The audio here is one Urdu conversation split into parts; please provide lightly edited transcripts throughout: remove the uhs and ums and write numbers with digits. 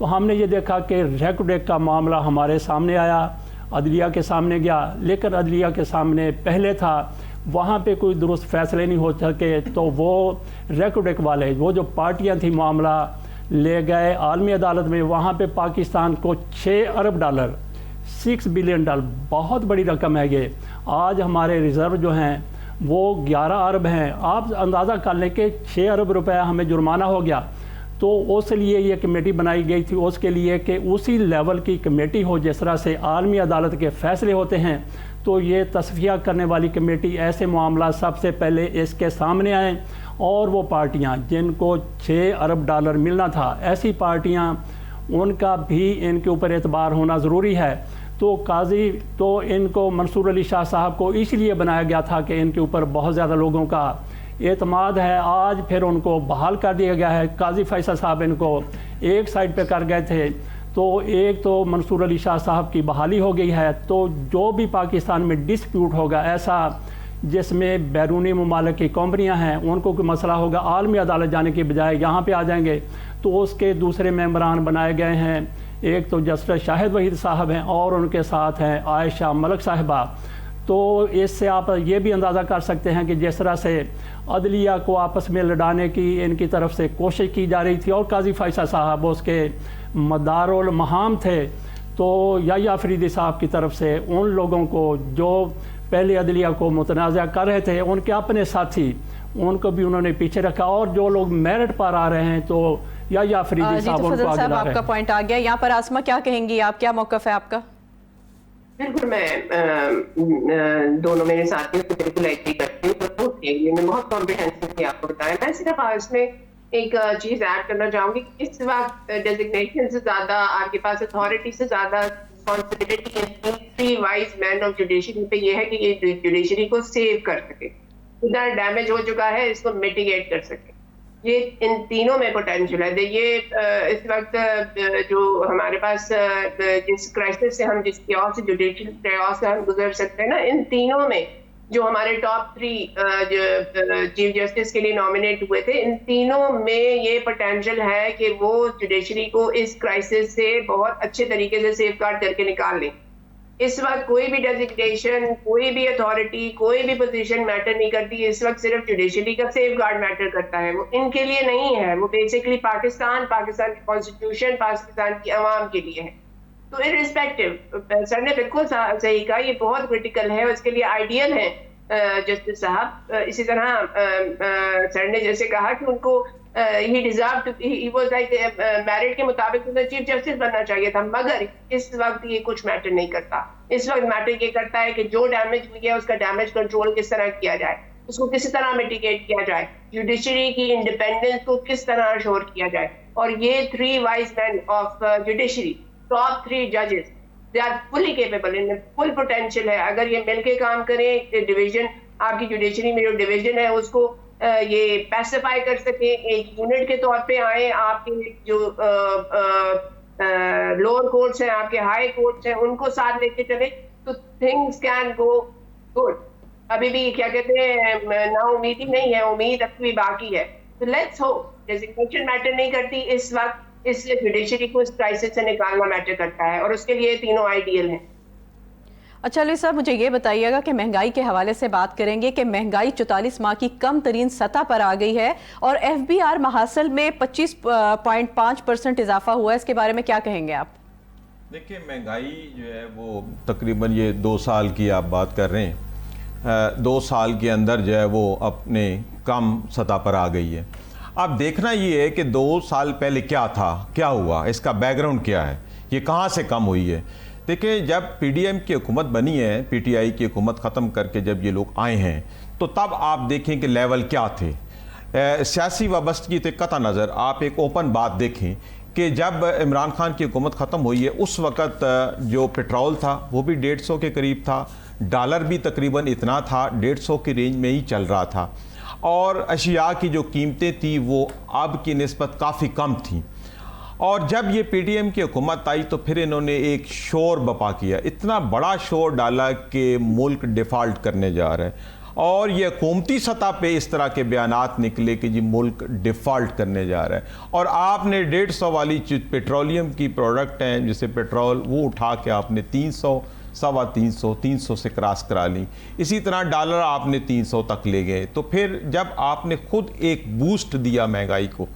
تو ہم نے یہ دیکھا کہ ریکوڈیک کا معاملہ ہمارے سامنے آیا، عدلیہ کے سامنے گیا، لیکن عدلیہ کے سامنے پہلے تھا، وہاں پہ کوئی درست فیصلے نہیں ہو سکے، تو وہ ریکوڈیک والے وہ جو پارٹیاں تھیں معاملہ لے گئے عالمی عدالت میں، وہاں پہ پاکستان کو $6 ارب 6 بلین ڈالر، بہت بڑی رقم ہے یہ۔ آج ہمارے ریزرو جو ہیں وہ 11 ارب ہیں، آپ اندازہ کر لیں کہ 6 ارب روپے ہمیں جرمانہ ہو گیا۔ تو اس لیے یہ کمیٹی بنائی گئی تھی، اس کے لیے کہ اسی لیول کی کمیٹی ہو جس طرح سے عالمی عدالت کے فیصلے ہوتے ہیں، تو یہ تصفیہ کرنے والی کمیٹی ایسے معاملات سب سے پہلے اس کے سامنے آئیں، اور وہ پارٹیاں جن کو $6 ارب ملنا تھا، ایسی پارٹیاں ان کا بھی ان کے اوپر اعتبار ہونا ضروری ہے۔ تو قاضی تو ان کو منصور علی شاہ صاحب کو اس لیے بنایا گیا تھا کہ ان کے اوپر بہت زیادہ لوگوں کا اعتماد ہے، آج پھر ان کو بحال کر دیا گیا ہے۔ قاضی فیصل صاحب ان کو ایک سائڈ پہ کر گئے تھے، تو ایک تو منصور علی شاہ صاحب کی بحالی ہو گئی ہے، تو جو بھی پاکستان میں ڈسپیوٹ ہوگا ایسا جس میں بیرونی ممالک کی کمپنیاں ہیں، ان کو کوئی مسئلہ ہوگا، عالمی عدالت جانے کی بجائے یہاں پہ آ جائیں گے، تو اس کے دوسرے ممبران بنائے گئے ہیں، ایک تو جسٹس شاہد وحید صاحب ہیں اور ان کے ساتھ ہیں عائشہ ملک صاحبہ۔ تو اس سے آپ یہ بھی اندازہ کر سکتے ہیں کہ جس طرح سے عدلیہ کو آپس میں لڑانے کی ان کی طرف سے کوشش کی جا رہی تھی، اور قاضی فیصل صاحب اس کے مدار المہام تھے، تو یحییٰ فریدی صاحب کی طرف سے ان لوگوں کو جو پہلے عدلیہ کو متنازع کر رہے تھے، ان کے اپنے ساتھی، ان کو بھی انہوں نے پیچھے رکھا، اور جو لوگ میرٹ پر آ رہے ہیں تو یحییٰ فریدی صاحب ان کو آگے لا رہے ہیں۔ آپ کا پوائنٹ آ گیا، یہاں پر آسمہ کیا کہیں گی آپ، کیا موقف ہے آپ کا؟ بالکل، میں دونوں میرے ساتھیوں کو بالکل ایگری کرتی ہوں، میں نے بہت کمپریہنسولی آپ کو بتایا۔ میں صرف اس میں ایک چیز ایڈ کرنا چاہوں گی کہ اس وقت ڈیزگنیشن سے زیادہ آپ کے پاس اتھارٹی سے زیادہ responsibility three wise men of judiciary پہ یہ ہے کہ یہ جوڈیشری کو سیو کر سکے، اتنا ڈیمیج ہو چکا ہے اس کو میٹیگیٹ کر سکے۔ یہ ان تینوں میں پوٹینشیل ہے۔ یہ اس وقت جو ہمارے پاس جس کرائسس سے ہم جس کیوس سے جوڈیشل کیوس سے ہم گزر سکتے ہیں نا، ان تینوں میں جو ہمارے ٹاپ 3 چیف جسٹس کے لیے نامینیٹ ہوئے تھے، ان تینوں میں یہ پوٹینشیل ہے کہ وہ جوڈیشری کو اس کرائسس سے بہت اچھے طریقے سے سیف گارڈ کر کے نکال لیں۔ اس وقت کوئی بھی ڈیزگنیشن، کوئی بھی اتھارٹی، کوئی بھی پوزیشن میٹر نہیں کرتی، اس وقت صرف جوڈیشری کا سیف گارڈ میٹر کرتا ہے۔ وہ ان کے لیے نہیں ہے، وہ بیسکلی پاکستان کی کانسٹیٹیوشن، پاکستان کی عوام کے لیے ہے۔ تو ارسپیکٹو، سر نے بالکل صحیح کہا، یہ بہت کریٹیکل ہے، اس کے لیے آئیڈیل ہے جسٹس صاحب۔ اسی طرح سر نے جیسے کہا کہ ان کو he deserve, he was like merit کے مطابق چیف جسٹس بننا چاہیے تھا، مگر اس وقت یہ کچھ میٹر نہیں کرتا۔ اس وقت میٹر یہ کرتا ہے کہ جو ڈیمیج ہوئی ہے اس کا ڈیمیج کنٹرول کس طرح کیا جائے، اس کو کس طرح میٹیگیٹ کیا جائے، جوڈیشری کی انڈیپینڈنس کو کس طرح اشور کیا جائے۔ اور یہ 3 wise men of judiciary, top 3 ججز، دے آر فلی کیپیبل، ان میں فل پوٹینشیل ہے۔ اگر یہ مل کے کام کریں، ڈویژن آپ کی جوڈیشری میں جو ڈویژن ہے اس کو یہ پیسیفائی کر سکیں، ایک یونٹ کے طور پہ آئیں، آپ کے جو لوور کورٹس ہیں، آپ کے ہائی کورٹس ہیں، ان کو ساتھ لے کے چلیں تو تھنگس کین گو گڈ۔ ابھی بھی کیا کہتے ہیں، نا امیدی نہیں ہے، امید اب بھی باقی ہے۔ تو لیٹس ہوپ، ڈیزگنیشن میٹر نہیں کرتی اس وقت، اس لیے جوڈیشری کو اس کرائسس سے نکالنا میٹر کرتا ہے، اور اس کے لیے تینوں آئیڈیل ہیں۔ اچھا علی صاحب، مجھے یہ بتائیے گا کہ مہنگائی کے حوالے سے بات کریں گے کہ مہنگائی 44 ماہ کی کم ترین سطح پر آ گئی ہے، اور ایف بی آر محاصل میں 25.5% اضافہ ہوا ہے، اس کے بارے میں کیا کہیں گے آپ؟ دیکھیں، مہنگائی جو ہے وہ تقریباً یہ 2 سال کی آپ بات کر رہے ہیں، 2 سال کے اندر جو ہے وہ اپنے کم سطح پر آ گئی ہے۔ اب دیکھنا یہ ہے کہ 2 سال پہلے کیا تھا، کیا ہوا، اس کا بیک گراؤنڈ کیا ہے، یہ کہاں سے کم ہوئی ہے۔ دیکھیں، جب پی ڈی ایم کی حکومت بنی ہے، پی ٹی آئی کی حکومت ختم کر کے جب یہ لوگ آئے ہیں، تو تب آپ دیکھیں کہ لیول کیا تھے۔ سیاسی وابستگی سے قطع نظر آپ ایک اوپن بات دیکھیں کہ جب عمران خان کی حکومت ختم ہوئی ہے، اس وقت جو پیٹرول تھا وہ بھی 150 کے قریب تھا، ڈالر بھی تقریباً اتنا تھا، 150 کی رینج میں ہی چل رہا تھا، اور اشیاء کی جو قیمتیں تھیں وہ اب کی نسبت کافی کم تھیں۔ اور جب یہ پی ڈی ایم کی حکومت آئی تو پھر انہوں نے ایک شور بپا کیا، اتنا بڑا شور ڈالا کہ ملک ڈیفالٹ کرنے جا رہا ہے، اور یہ حکومتی سطح پہ اس طرح کے بیانات نکلے کہ جی ملک ڈیفالٹ کرنے جا رہا ہے، اور آپ نے 150 والی پیٹرولیم کی پروڈکٹ ہیں جیسے پیٹرول، وہ اٹھا کے آپ نے 300 350 300 سے کراس کرا لی، اسی طرح ڈالر آپ نے 300 تک لے گئے۔ تو پھر جب آپ نے خود ایک بوسٹ دیا مہنگائی کو،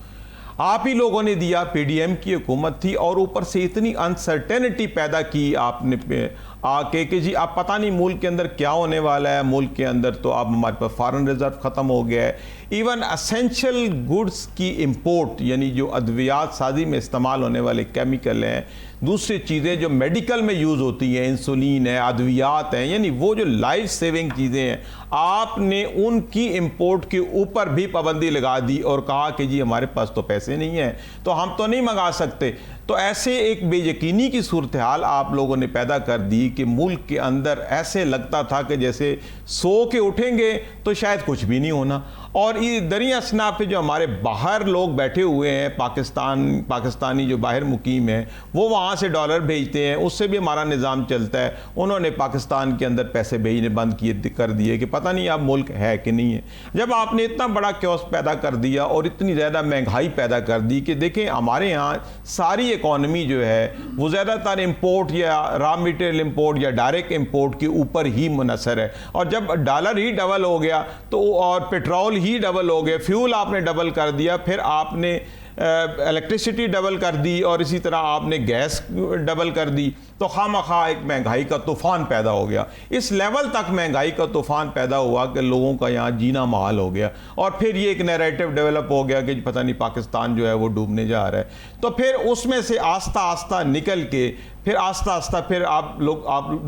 آپ ہی لوگوں نے دیا، پی ڈی ایم کی حکومت تھی، اور اوپر سے اتنی انسرٹینٹی پیدا کی آپ نے آ کے کہ جی اب پتہ نہیں ملک کے اندر کیا ہونے والا ہے، ملک کے اندر تو اب ہمارے پاس فارن ریزرو ختم ہو گیا ہے، ایون اسینشل گڈس کی امپورٹ، یعنی جو ادویات سازی میں استعمال ہونے والے کیمیکل ہیں، دوسری چیزیں جو میڈیکل میں یوز ہوتی ہیں، انسولین ہے، ادویات ہیں، یعنی وہ جو لائف سیونگ چیزیں ہیں، آپ نے ان کی امپورٹ کے اوپر بھی پابندی لگا دی اور کہا کہ جی ہمارے پاس تو پیسے نہیں ہیں تو ہم تو نہیں منگا سکتے۔ تو ایسے ایک بے یقینی کی صورتحال آپ لوگوں نے پیدا کر دی کہ ملک کے اندر ایسے لگتا تھا کہ جیسے سو کے اٹھیں گے تو شاید کچھ بھی نہیں ہونا، اور یہ دریا اثنا پہ جو ہمارے باہر لوگ بیٹھے ہوئے ہیں، پاکستانی جو باہر مقیم ہیں، وہ وہاں سے ڈالر بھیجتے ہیں، اس سے بھی ہمارا نظام چلتا ہے، انہوں نے پاکستان کے اندر پیسے بھیجنے بند کر دیے کہ پتہ نہیں اب ملک ہے کہ نہیں ہے۔ جب آپ نے اتنا بڑا کیوس پیدا کر دیا اور اتنی زیادہ مہنگائی پیدا کر دی کہ دیکھیں ہمارے ہاں ساری اکانومی جو ہے وہ زیادہ تر امپورٹ یا را میٹیریل امپورٹ یا ڈائریکٹ امپورٹ کے اوپر ہی منحصر ہے، اور جب ڈالر ہی ڈبل ہو گیا تو اور پیٹرول ہی ڈبل ہو گیا، فیول آپ نے ڈبل کر دیا، پھر آپ نے الیکٹریسٹی ڈبل کر دی، اور اسی طرح آپ نے گیس ڈبل کر دی، تو خواہ ایک مہنگائی کا طوفان پیدا ہو گیا۔ اس لیول تک مہنگائی کا طوفان پیدا ہوا کہ لوگوں کا یہاں جینا محال ہو گیا، اور پھر یہ ایک نیریٹو ڈیولپ ہو گیا کہ پتہ نہیں پاکستان جو ہے وہ ڈوبنے جا رہا ہے۔ تو پھر اس میں سے آہستہ آہستہ نکل کے پھر آہستہ آہستہ پھر آپ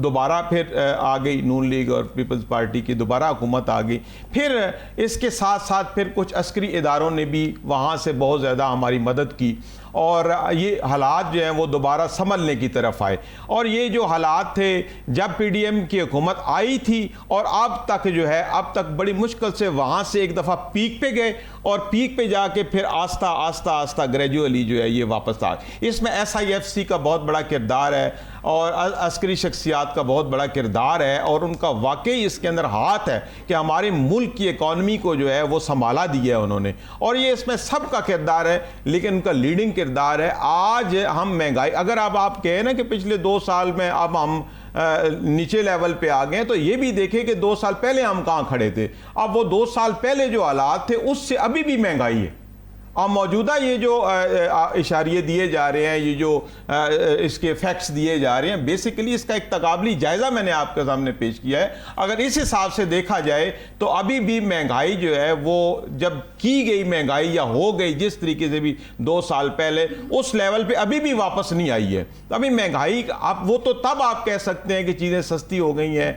دوبارہ پھر آ گئی نون لیگ اور پیپلز پارٹی کی دوبارہ حکومت آ گئی، پھر اس کے ساتھ ساتھ پھر کچھ عسکری اداروں نے بھی وہاں سے بہت زیادہ ہماری مدد کی، اور یہ حالات جو ہیں وہ دوبارہ سنبھلنے کی طرف آئے۔ اور یہ جو حالات تھے جب پی ڈی ایم کی حکومت آئی تھی اور اب تک جو ہے اب تک بڑی مشکل سے وہاں سے ایک دفعہ پیک پہ گئے، اور پیک پہ جا کے پھر آہستہ گریجولی جو ہے یہ واپس آ۔ اس میں ایس آئی ایف سی کا بہت بڑا کردار ہے، اور عسکری شخصیات کا بہت بڑا کردار ہے، اور ان کا واقعی اس کے اندر ہاتھ ہے کہ ہمارے ملک کی اکانومی کو جو ہے وہ سنبھالا دیا ہے انہوں نے، اور یہ اس میں سب کا کردار ہے، لیکن ان کا لیڈنگ کردار ہے۔ آج ہم مہنگائی اگر اب آپ کہیں نا کہ پچھلے 2 سال میں اب ہم نیچے لیول پہ آ گئے، تو یہ بھی دیکھیں کہ 2 سال پہلے ہم کہاں کھڑے تھے، اب وہ 2 سال پہلے جو حالات تھے اس سے ابھی بھی مہنگائی ہے۔ اب موجودہ یہ جو اشاریے دیے جا رہے ہیں، یہ جو اس کے فیکٹس دیے جا رہے ہیں، بیسیکلی اس کا ایک تقابلی جائزہ میں نے آپ کے سامنے پیش کیا ہے۔ اگر اس حساب سے دیکھا جائے تو ابھی بھی مہنگائی جو ہے وہ جب کی گئی مہنگائی یا ہو گئی جس طریقے سے بھی 2 سال پہلے، اس لیول پہ ابھی بھی واپس نہیں آئی ہے۔ ابھی مہنگائی اب وہ تو تب آپ کہہ سکتے ہیں کہ چیزیں سستی ہو گئی ہیں،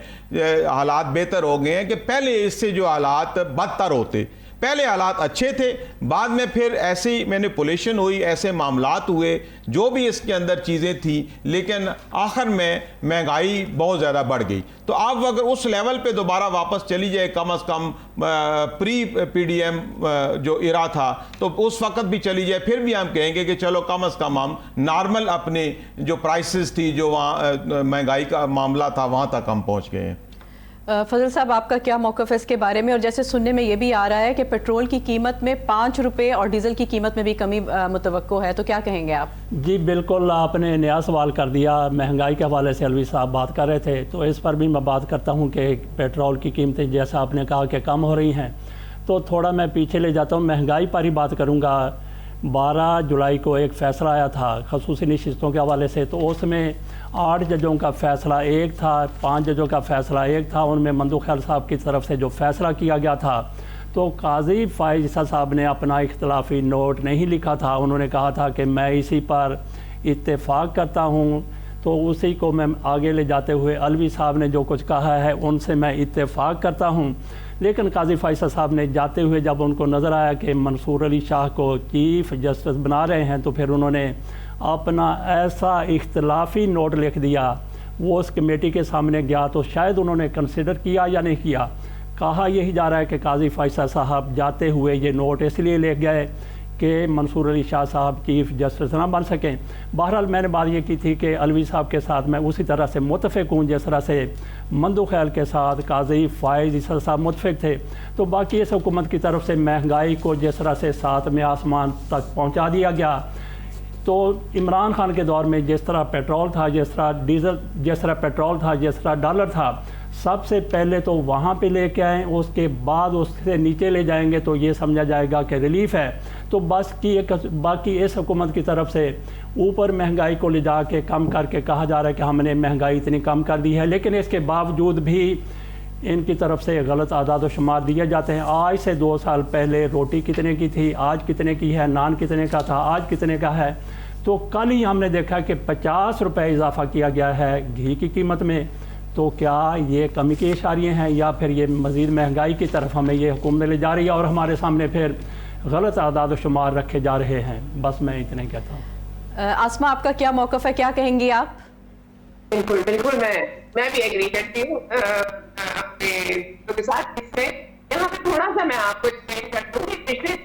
حالات بہتر ہو گئے ہیں، کہ پہلے اس سے جو حالات بدتر ہوتے، پہلے حالات اچھے تھے، بعد میں پھر ایسی مینیپولیشن ہوئی، ایسے معاملات ہوئے جو بھی اس کے اندر چیزیں تھیں، لیکن آخر میں مہنگائی بہت زیادہ بڑھ گئی۔ تو اب اگر اس لیول پہ دوبارہ واپس چلی جائے، کم از کم پری پی ڈی ایم جو ایرا تھا، تو اس وقت بھی چلی جائے، پھر بھی ہم کہیں گے کہ چلو کم از کم ہم نارمل اپنے جو پرائسز تھی، جو وہاں مہنگائی کا معاملہ تھا، وہاں تک ہم پہنچ گئے ہیں۔ فضل صاحب آپ کا کیا موقف ہے اس کے بارے میں؟ اور جیسے سننے میں یہ بھی آ رہا ہے کہ پیٹرول کی قیمت میں 5 روپے اور ڈیزل کی قیمت میں بھی کمی متوقع ہے، تو کیا کہیں گے آپ؟ جی بالکل، آپ نے نیا سوال کر دیا۔ مہنگائی کے حوالے سے علوی صاحب بات کر رہے تھے، تو اس پر بھی میں بات کرتا ہوں کہ پیٹرول کی قیمتیں جیسا آپ نے کہا کہ کم ہو رہی ہیں، تو تھوڑا میں پیچھے لے جاتا ہوں، مہنگائی پر ہی بات کروں گا۔ 12 جولائی کو ایک فیصلہ آیا تھا خصوصی نشستوں کے حوالے سے، تو اس میں 8 ججوں کا فیصلہ ایک تھا، 5 ججوں کا فیصلہ ایک تھا۔ ان میں مندو خیال صاحب کی طرف سے جو فیصلہ کیا گیا تھا، تو قاضی فائز عیسیٰ صاحب نے اپنا اختلافی نوٹ نہیں لکھا تھا، انہوں نے کہا تھا کہ میں اسی پر اتفاق کرتا ہوں، تو اسی کو میں آگے لے جاتے ہوئے علوی صاحب نے جو کچھ کہا ہے ان سے میں اتفاق کرتا ہوں۔ لیکن قاضی فائز صاحب نے جاتے ہوئے جب ان کو نظر آیا کہ منصور علی شاہ کو چیف جسٹس بنا رہے ہیں، تو پھر انہوں نے اپنا ایسا اختلافی نوٹ لکھ دیا، وہ اس کمیٹی کے سامنے گیا، تو شاید انہوں نے کنسیڈر کیا یا نہیں کیا۔ کہا یہی جا رہا ہے کہ قاضی فائز صاحب جاتے ہوئے یہ نوٹ اس لیے لے گئے کہ منصور علی شاہ صاحب چیف جسٹس نہ بن سکیں. بہرحال میں نے بات یہ کی تھی کہ علوی صاحب کے ساتھ میں اسی طرح سے متفق ہوں جس طرح سے مندو خیل کے ساتھ قاضی فائز عیسیٰ صاحب متفق تھے. تو باقی اس حکومت کی طرف سے مہنگائی کو جس طرح سے ساتویں آسمان تک پہنچا دیا گیا، تو عمران خان کے دور میں جس طرح پیٹرول تھا، جس طرح ڈیزل، جس طرح پیٹرول تھا، جس طرح ڈالر تھا، سب سے پہلے تو وہاں پہ لے کے آئیں، اس کے بعد اس سے نیچے لے جائیں گے تو یہ سمجھا جائے گا کہ ریلیف ہے. تو بس باقی اس حکومت کی طرف سے اوپر مہنگائی کو لے جا کے کم کر کے کہا جا رہا ہے کہ ہم نے مہنگائی اتنی کم کر دی ہے، لیکن اس کے باوجود بھی ان کی طرف سے غلط اعداد و شمار دیے جاتے ہیں. آج سے 2 سال پہلے روٹی کتنے کی تھی، آج کتنے کی ہے، نان کتنے کا تھا، آج کتنے کا ہے. تو کل ہی ہم نے دیکھا کہ 50 روپے اضافہ کیا گیا ہے گھی کی قیمت میں. تو کیا یہ کمی کے اشاریے ہیں یا پھر یہ مزید مہنگائی کی طرف ہمیں یہ حکومت لے جا رہی ہے اور ہمارے سامنے پھر غلط اعداد و شمار رکھے جا رہے ہیں؟ بس میں اتنے کہتا ہوں. آسما، آپ کا کیا موقف ہے، کیا کہیں گی آپ؟ بالکل بالکل میں بھی ایگری کرتی ہوں اپنے کے ساتھ. اس میں یہاں پہ تھوڑا سا میں آپ کو ایکسپلین کرتا ہوں کہ پچھلے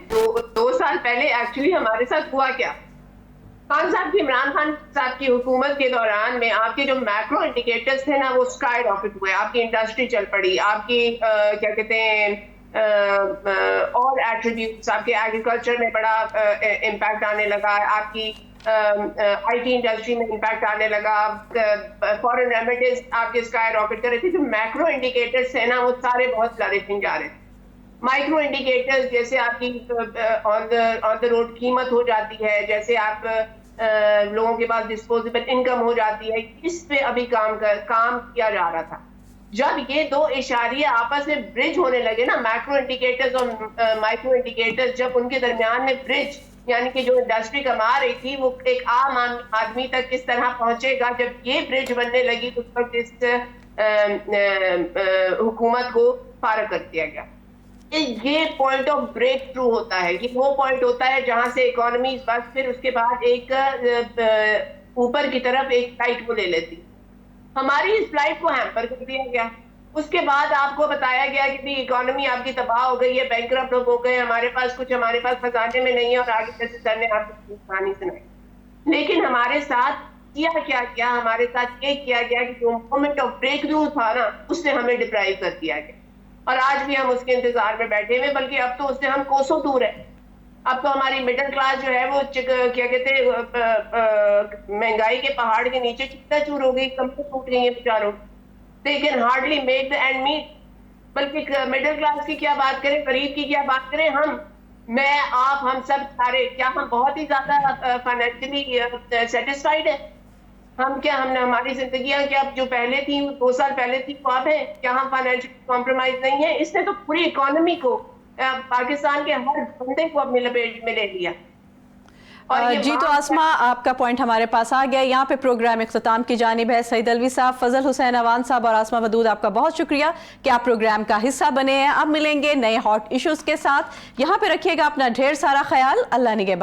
2 سال پہلے ایکچولی ہمارے ساتھ ہوا کیا. خان صاحب کی، عمران خان صاحب کی حکومت کے دوران میں آپ کے جو میکرو انڈیکیٹرز تھے نا، وہ اسکائی راکٹ ہوئے. آپ کی انڈسٹری چل پڑی، آپ کی کیا کہتے ہیں اور ایٹریبیوٹس، آپ کے ایگریکلچر میں بڑا امپیکٹ آنے لگا، آپ کی آئی ٹی انڈسٹری میں امپیکٹ آنے لگا، فورن ریمیٹیز آپ کے اسکائی راکٹ کر رہے تھے. جو میکرو انڈیکیٹرز تھے نا، وہ سارے بہت فلرشنگ جا رہے تھے. مائکرو انڈیکیٹرز جیسے آپ کی آن دا روڈ قیمت ہو جاتی ہے، جیسے آپ لوگوں کے پاس ڈسپوزیبل انکم ہو جاتی ہے، اس پہ ابھی کام کیا جا رہا تھا. جب یہ 2 اشاریہ آپس میں برج ہونے لگے نا، میکرو انڈیکیٹرز اور مائکرو انڈیکیٹرز، جب ان کے درمیان میں برج، یعنی کہ جو انڈسٹری کما رہی تھی وہ ایک عام آدمی تک کس طرح پہنچے گا، جب یہ برج بننے لگی تو اس وقت اس حکومت کو فارغ کر دیا گیا. یہ پوائنٹ آف بریک تھرو ہوتا ہے، یہ وہ پوائنٹ ہوتا ہے جہاں سے اکانومی بس پھر اس کے بعد ایک اوپر کی طرف ایک فلائٹ کو لے لیتی. ہماری اس فلائٹ کو ہیمپر کر دیا گیا. اس کے بعد آپ کو بتایا گیا کہ اکانومی آپ کی تباہ ہو گئی ہے، بینکرپٹ ہو گئے، ہمارے پاس خزانے میں نہیں ہے، اور آگے جیسے سر نے آپ کو کہانی سنائی. لیکن ہمارے ساتھ کیا ہمارے ساتھ یہ کیا گیا کہ جو مومنٹ آف بریک تھرو تھا نا، اس سے ہمیں ڈپرائیو کر دیا گیا. اور آج بھی ہم اس کے انتظار میں بیٹھے ہوئے، بلکہ اب تو اس سے ہم کوسوں دور ہیں. اب تو ہماری مڈل کلاس جو ہے وہ کیا کہتے ہیں مہنگائی کے پہاڑ کے نیچے چکتا چور ہو گئی، کمریں ٹوٹ گئی ہیں بیچاروں. they can hardly make the end meet. بلکہ مڈل کلاس کی کیا بات کریں، غریب کی کیا بات کریں، میں آپ ہم سب سارے کیا ہم بہت ہی زیادہ فائنینشلی سیٹسفائیڈ ہیں؟ ہم نے ہماری زندگیاں کیا جو پہلے تھیں 2 سال پہلے تھی وہ اب ہیں؟ کیا ہم فائنینشلی کمپرومائز نہیں ہیں؟ اس نے تو پوری اکانومی کو، پاکستان کے ہر بندے کو اپنی لپیٹ میں لے لیا. جی تو آسما، آپ کا پوائنٹ ہمارے پاس آ گیا. یہاں پہ پروگرام اختتام کی جانب ہے. سعید علوی صاحب، فضل حسین عوان صاحب اور آسما ودود، آپ کا بہت شکریہ کہ آپ پروگرام کا حصہ بنے ہیں. اب ملیں گے نئے ہاٹ ایشوز کے ساتھ. یہاں پہ رکھیے گا اپنا ڈھیر سارا خیال. اللہ نگہبان.